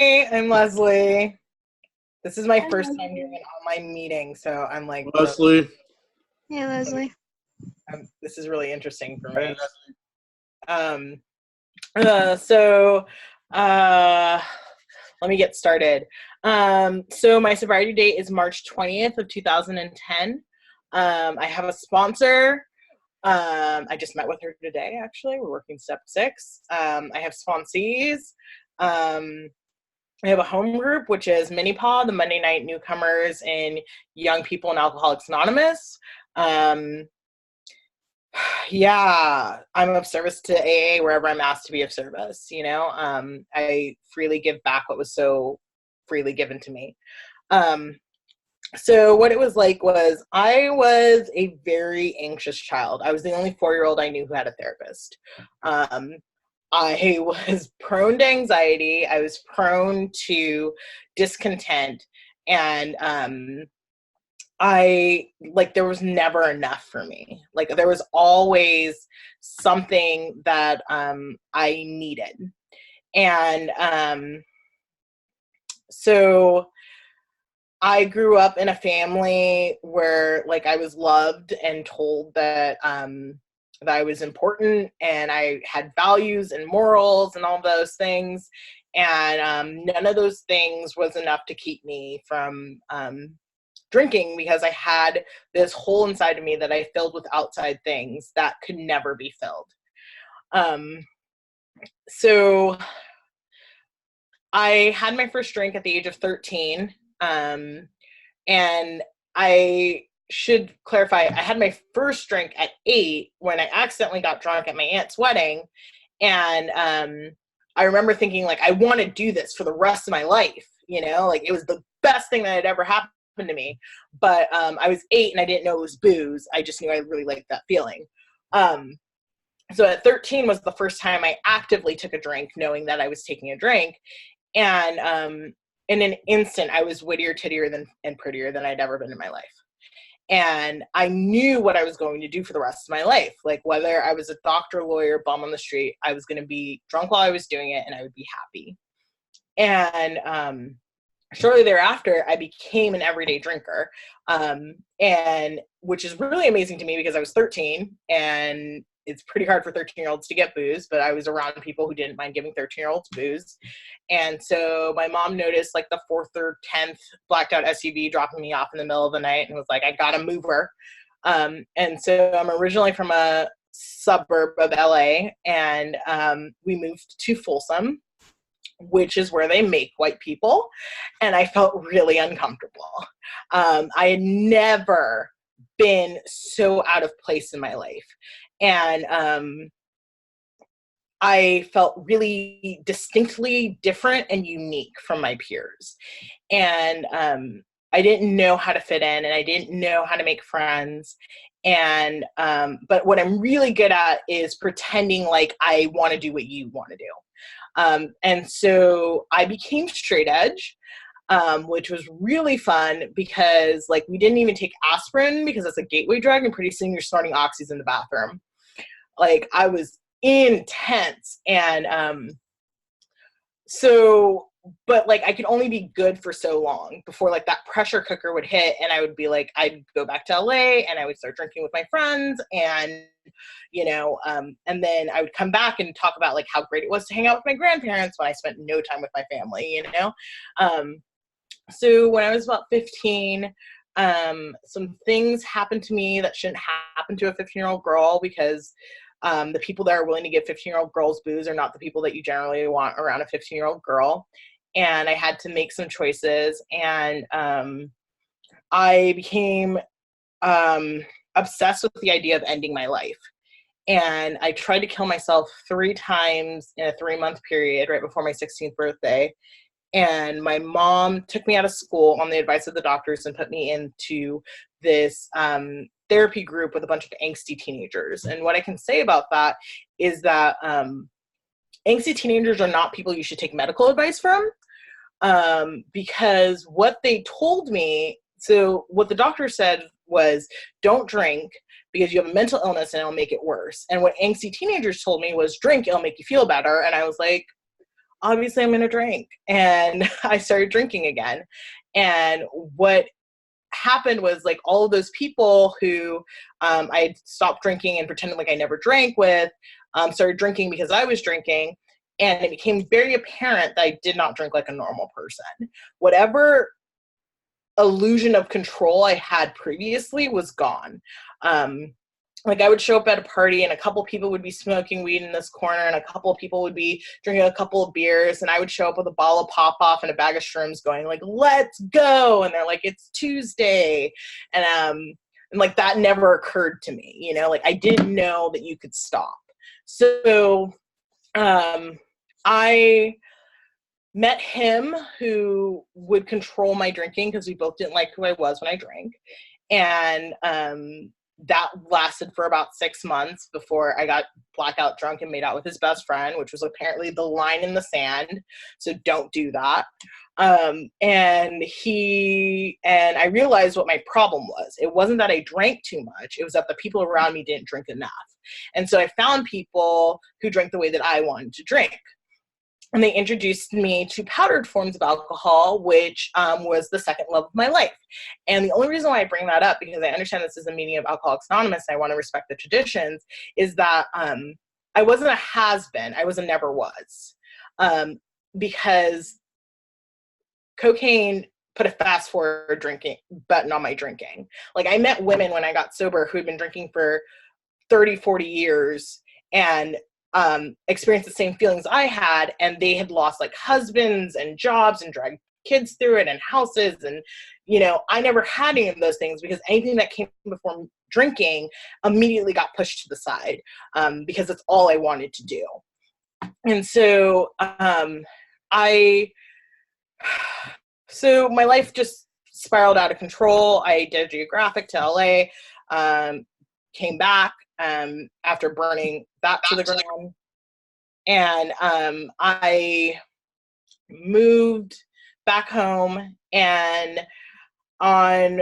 I'm Leslie. This is my Hi, first time doing Leslie. an online meeting, so I'm like, Leslie. Hey, Leslie. this is really interesting for Hey, me. Leslie. Um, so let me get started. So my sobriety date is March 20th of 2010. I have a sponsor. I just met with her today, actually. We're working step 6. I have sponsees. I have a home group, which is Mini-Paw, the Monday Night Newcomers and Young People in Alcoholics Anonymous. Yeah, I'm of service to AA wherever I'm asked to be of service, I freely give back what was so freely given to me. So what it was like was I was a very anxious child. I was the only 4-year-old I knew who had a therapist. I was prone to anxiety. I was prone to discontent. And there was never enough for me. Like, there was always something that I needed. And so I grew up in a family where, like, I was loved and told that I was important and I had values and morals and all those things. And none of those things was enough to keep me from drinking, because I had this hole inside of me that I filled with outside things that could never be filled. So I had my first drink at the age of 13. And I should clarify, I had my first drink at 8 when I accidentally got drunk at my aunt's wedding. And I remember thinking, like, I want to do this for the rest of my life. Like, it was the best thing that had ever happened to me. But I was 8 and I didn't know it was booze. I just knew I really liked that feeling. So at 13 was the first time I actively took a drink, knowing that I was taking a drink. And in an instant, I was wittier, tittier, and prettier than I'd ever been in my life. And I knew what I was going to do for the rest of my life. Like, whether I was a doctor, lawyer, bum on the street, I was going to be drunk while I was doing it, and I would be happy. And shortly thereafter, I became an everyday drinker, and which is really amazing to me because I was 13, and it's pretty hard for 13-year-olds to get booze, but I was around people who didn't mind giving 13-year-olds booze. And so my mom noticed, like, the 4th or 10th blacked out SUV dropping me off in the middle of the night, and was like, I gotta move her. And so I'm originally from a suburb of LA, and we moved to Folsom, which is where they make white people. And I felt really uncomfortable. I had never been so out of place in my life. And I felt really distinctly different and unique from my peers. And I didn't know how to fit in, and I didn't know how to make friends. And but what I'm really good at is pretending like I want to do what you want to do. And so I became straight edge, which was really fun because, like, we didn't even take aspirin because it's a gateway drug, and pretty soon you're snorting oxys in the bathroom. Like, I was intense. And but, like, I could only be good for so long before, like, that pressure cooker would hit, and I would be like, I'd go back to LA and I would start drinking with my friends, and and then I would come back and talk about, like, how great it was to hang out with my grandparents when I spent no time with my family. So when I was about 15, some things happened to me that shouldn't happen to a 15-year-old girl, because the people that are willing to give 15-year-old girls booze are not the people that you generally want around a 15-year-old girl. And I had to make some choices, and I became obsessed with the idea of ending my life. And I tried to kill myself 3 times in a 3-month period right before my 16th birthday. And my mom took me out of school on the advice of the doctors and put me into this therapy group with a bunch of angsty teenagers. And what I can say about that is that angsty teenagers are not people you should take medical advice from, because what they told me, so what the doctor said was, don't drink because you have a mental illness and it'll make it worse. And what angsty teenagers told me was, drink, it'll make you feel better. And I was like, obviously I'm going to drink. And I started drinking again. And what happened was like all of those people who I had stopped drinking and pretended like I never drank with started drinking because I was drinking. And it became very apparent that I did not drink like a normal person. Whatever illusion of control I had previously was gone. Like I would show up at a party and a couple people would be smoking weed in this corner and a couple of people would be drinking a couple of beers, and I would show up with a bottle of Pop-Off and a bag of shrooms going like, let's go. And they're like, it's Tuesday. And like that never occurred to me, you know, like I didn't know that you could stop. So I met him who would control my drinking because we both didn't like who I was when I drank. And that lasted for about 6 months before I got blackout drunk and made out with his best friend, which was apparently the line in the sand. So don't do that. And I realized what my problem was. It wasn't that I drank too much. It was that the people around me didn't drink enough. And so I found people who drank the way that I wanted to drink. And they introduced me to powdered forms of alcohol, which was the second love of my life. And the only reason why I bring that up, because I understand this is a meeting of Alcoholics Anonymous, and I want to respect the traditions, is that I wasn't a has-been. I was a never was. Because cocaine put a fast forward drinking button on my drinking. Like I met women when I got sober who had been drinking for 30, 40 years and experienced the same feelings I had, and they had lost like husbands and jobs and dragged kids through it and houses. And, you know, I never had any of those things because anything that came before drinking immediately got pushed to the side because it's all I wanted to do. And so so my life just spiraled out of control. I did a geographic to LA, came back after burning that to the ground. And I moved back home, and on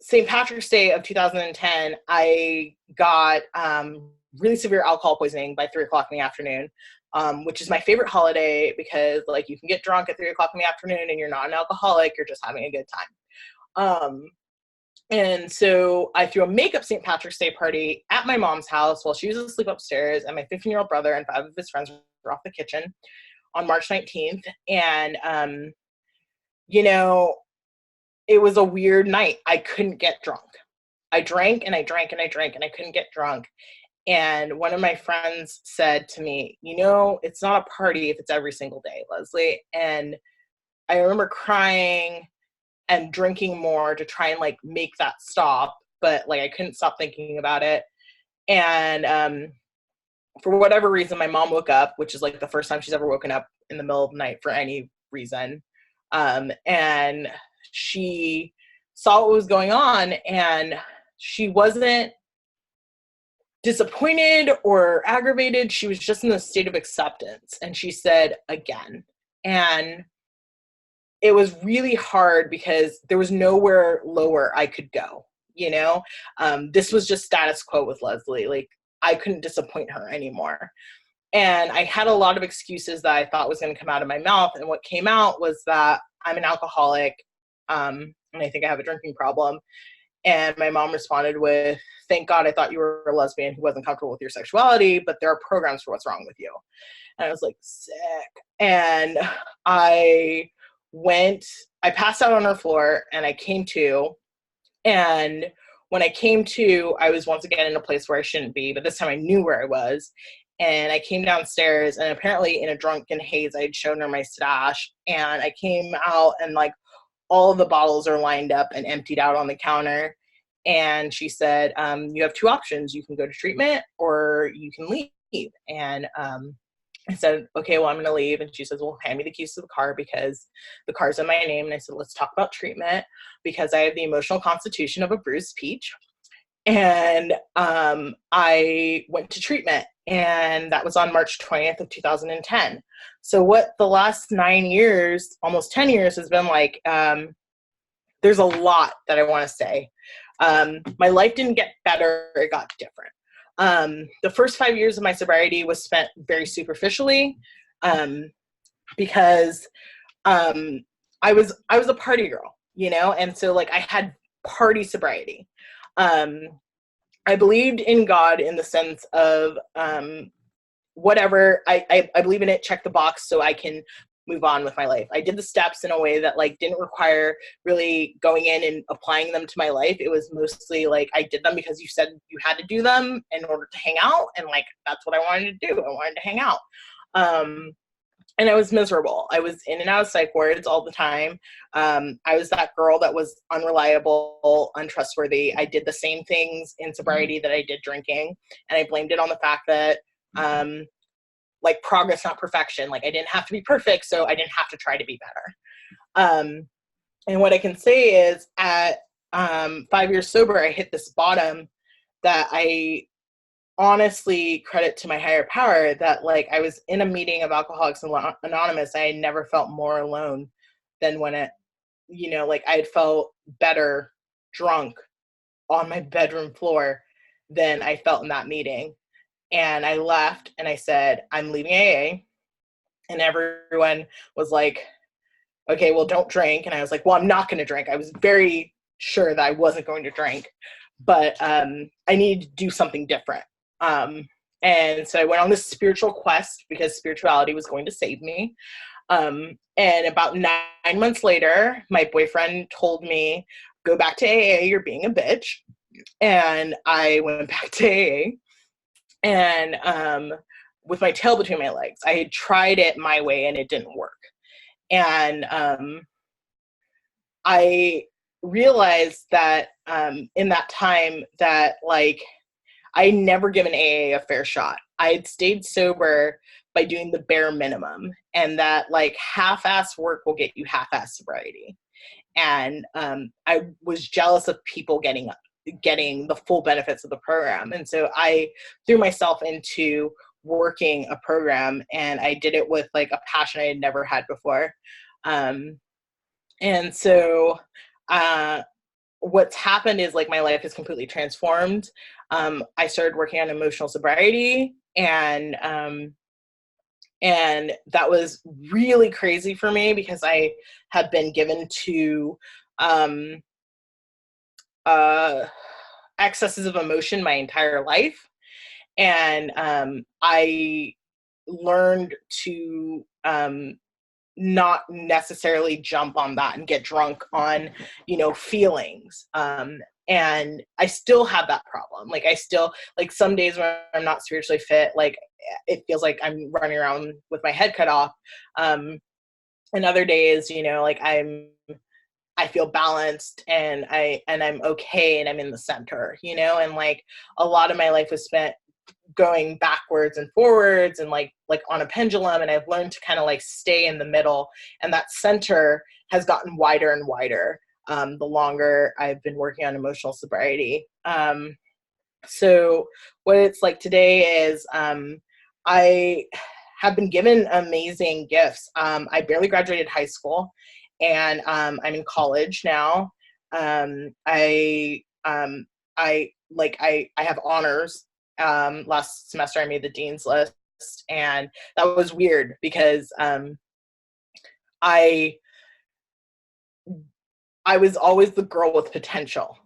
St. Patrick's Day of 2010, I got really severe alcohol poisoning by 3 o'clock in the afternoon, which is my favorite holiday because like you can get drunk at 3 o'clock in the afternoon and you're not an alcoholic, you're just having a good time. And so I threw a makeup St. Patrick's Day party at my mom's house while she was asleep upstairs, and my 15-year-old brother and 5 of his friends were off the kitchen on March 19th. And, you know, it was a weird night. I couldn't get drunk. I drank and I drank and I drank and I couldn't get drunk. And one of my friends said to me, you know, it's not a party if it's every single day, Leslie. And I remember crying and drinking more to try and like make that stop, but like I couldn't stop thinking about it. And for whatever reason, my mom woke up, which is like the first time she's ever woken up in the middle of the night for any reason. And she saw what was going on, and she wasn't disappointed or aggravated. She was just in a state of acceptance. And she said, again. And it was really hard because there was nowhere lower I could go, you know? This was just status quo with Leslie. Like, I couldn't disappoint her anymore. And I had a lot of excuses that I thought was going to come out of my mouth. And what came out was that I'm an alcoholic, and I think I have a drinking problem. And my mom responded with, thank God I thought you were a lesbian who wasn't comfortable with your sexuality, but there are programs for what's wrong with you. And I was like, sick. And I passed out on her floor, and I came to. And when I came to, I was once again in a place where I shouldn't be, but this time I knew where I was. And I came downstairs, and apparently in a drunken haze, I had shown her my stash. And I came out, and like all of the bottles are lined up and emptied out on the counter. And she said, you have 2 options. You can go to treatment or you can leave. And I said, okay, well, I'm going to leave. And she says, well, hand me the keys to the car because the car's in my name. And I said, let's talk about treatment because I have the emotional constitution of a bruised peach. And I went to treatment, and that was on March 20th of 2010. So what the last 9 years, almost 10 years has been like, there's a lot that I want to say. My life didn't get better. It got different. The first 5 years of my sobriety was spent very superficially. because I was a party girl, you know, and so like I had party sobriety. I believed in God in the sense of whatever I believe in it, check the box so I can move on with my life. I did the steps in a way that like didn't require really going in and applying them to my life. It was mostly like I did them because you said you had to do them in order to hang out, and like that's what I wanted to do. I wanted to hang out. And I was miserable. I was in and out of psych wards all the time. I was that girl that was unreliable, untrustworthy. I did the same things in sobriety that I did drinking, and I blamed it on the fact that like progress, not perfection. Like I didn't have to be perfect, so I didn't have to try to be better. And what I can say is at 5 years sober, I hit this bottom that I honestly credit to my higher power, that like I was in a meeting of Alcoholics Anonymous. I had never felt more alone than when it, you know, like I had felt better drunk on my bedroom floor than I felt in that meeting. And I left and I said, I'm leaving AA. And everyone was like, okay, well, don't drink. And I was like, well, I'm not going to drink. I was very sure that I wasn't going to drink, but I needed to do something different. And so I went on this spiritual quest because spirituality was going to save me. And about 9 months later, my boyfriend told me, go back to AA, you're being a bitch. And I went back to AA. And with my tail between my legs, I had tried it my way and it didn't work. And I realized that in that time that like I had never given AA a fair shot. I had stayed sober by doing the bare minimum, and that like half-ass work will get you half-ass sobriety. And I was jealous of people getting the full benefits of the program. And so I threw myself into working a program, and I did it with like a passion I had never had before. And so what's happened is like my life is completely transformed. I started working on emotional sobriety, and that was really crazy for me because I had been given to excesses of emotion my entire life. And I learned to not necessarily jump on that and get drunk on, you know, feelings. And I still have that problem. Like I still, like some days when I'm not spiritually fit, like it feels like I'm running around with my head cut off. And other days, you know, like I feel balanced and I'm okay and I'm in the center, you know, and like a lot of my life was spent going backwards and forwards and like on a pendulum, and I've learned to kind of like stay in the middle, and that center has gotten wider and wider the longer I've been working on emotional sobriety. So what it's like today is I have been given amazing gifts. I barely graduated high school, and I'm in college now. I have honors. Last semester I made the dean's list, and that was weird because I was always the girl with potential,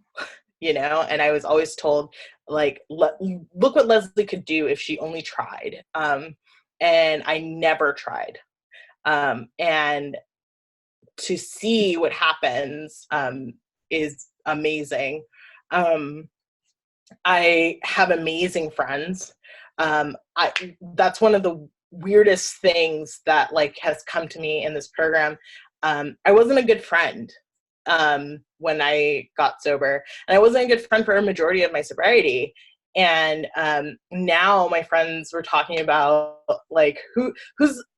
you know, and I was always told like, look what Leslie could do if she only tried. And I never tried. And to see what happens is amazing. I have amazing friends. That's one of the weirdest things that like has come to me in this program. I wasn't a good friend when I got sober, and I wasn't a good friend for a majority of my sobriety. And now my friends were talking about like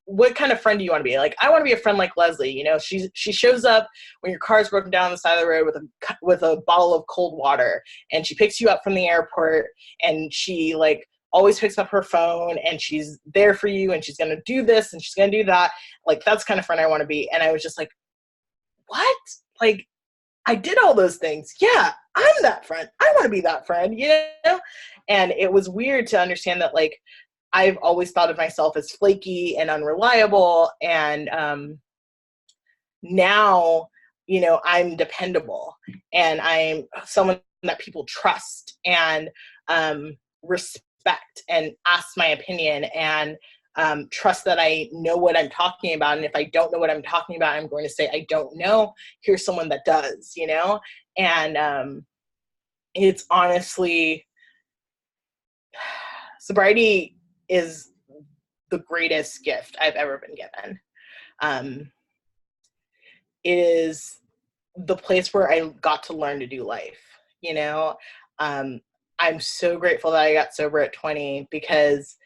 what kind of friend do you want to be? Like, I want to be a friend like Leslie. You know, she shows up when your car's broken down on the side of the road with a bottle of cold water, and she picks you up from the airport, and she like always picks up her phone, and she's there for you, and she's going to do this and she's going to do that. Like, that's the kind of friend I want to be. And I was just like, what? Like, I did all those things. Yeah, I'm that friend. I want to be that friend, you know? And it was weird to understand that like I've always thought of myself as flaky and unreliable. And now, you know, I'm dependable and I'm someone that people trust and respect and ask my opinion and trust that I know what I'm talking about. And if I don't know what I'm talking about, I'm going to say, I don't know. Here's someone that does, you know? And it's honestly, sobriety is the greatest gift I've ever been given. It is the place where I got to learn to do life, you know? I'm so grateful that I got sober at 20 because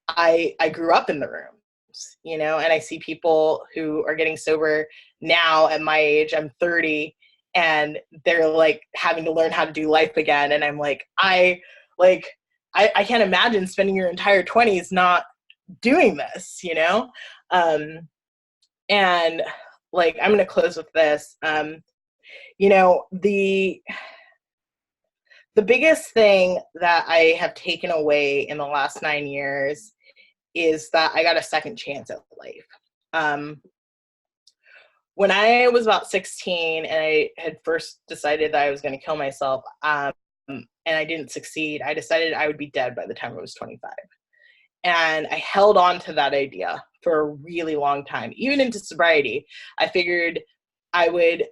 I grew up in the rooms, you know, and I see people who are getting sober now at my age. I'm 30 and they're like having to learn how to do life again. And I'm like, I can't imagine spending your entire 20s not doing this, you know? And like, I'm going to close with this. You know, the biggest thing that I have taken away in the last 9 years is that I got a second chance at life. When I was about 16 and I had first decided that I was going to kill myself, and I didn't succeed, I decided I would be dead by the time I was 25. And I held on to that idea for a really long time. Even into sobriety, I figured I would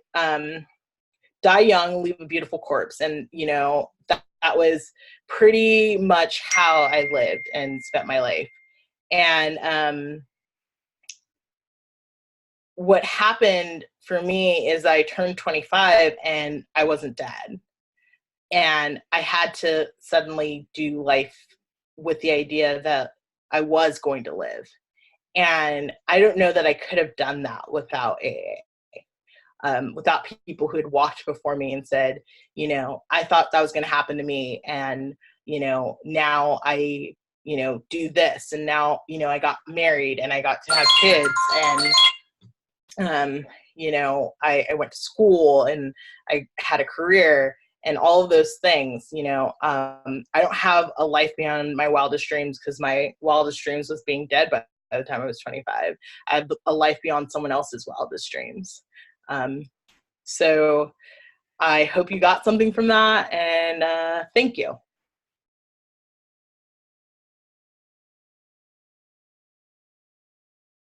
die young, leave a beautiful corpse. And, you know, that was pretty much how I lived and spent my life. And what happened for me is I turned 25 and I wasn't dead. And I had to suddenly do life with the idea that I was going to live. And I don't know that I could have done that without AA. Without people who had walked before me and said, you know, I thought that was going to happen to me. And, you know, now I, you know, do this. And now, you know, I got married and I got to have kids. And, you know, I went to school and I had a career and all of those things, you know. I don't have a life beyond my wildest dreams because my wildest dreams was being dead by the time I was 25. I have a life beyond someone else's wildest dreams. So I hope you got something from that, and thank you.